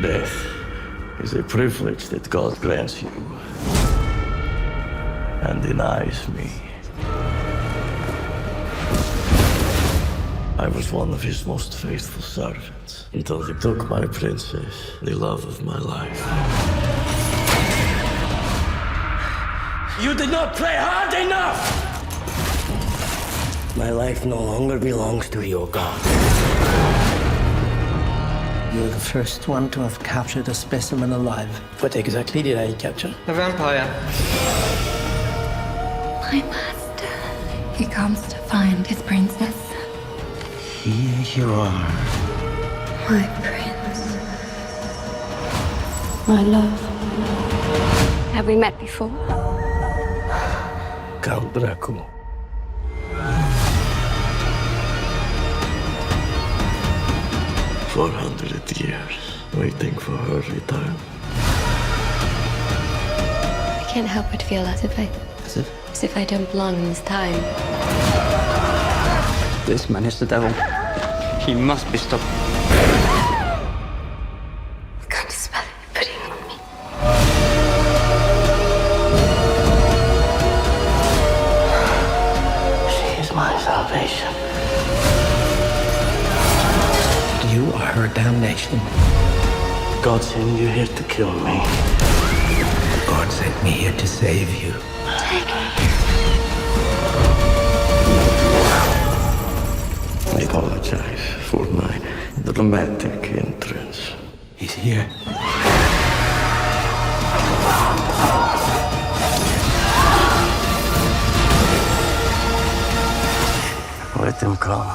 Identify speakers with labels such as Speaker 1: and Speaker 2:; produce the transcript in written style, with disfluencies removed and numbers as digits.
Speaker 1: Death is a privilege that God grants you and denies me. I was one of his most faithful servants until he took my princess, the love of my life. You did not play hard enough!
Speaker 2: My life no longer belongs to your God. You're the first one to have captured a specimen alive. What exactly did I capture?
Speaker 3: A vampire.
Speaker 4: My master. He comes to find his princess.
Speaker 2: Here you are.
Speaker 4: My prince. My love. Have we met before?
Speaker 2: Count Dracula.
Speaker 1: For 100 years, waiting for her return.
Speaker 4: I can't help but feel as if I don't belong in this time.
Speaker 3: This man is the devil. He must be stopped.
Speaker 4: What kind of spell are you putting on me?
Speaker 2: She is my salvation. You are her damnation.
Speaker 1: God sent you here to kill me.
Speaker 2: God sent me here to save you.
Speaker 1: I apologize for my dramatic entrance.
Speaker 2: He's here.
Speaker 1: Let him come.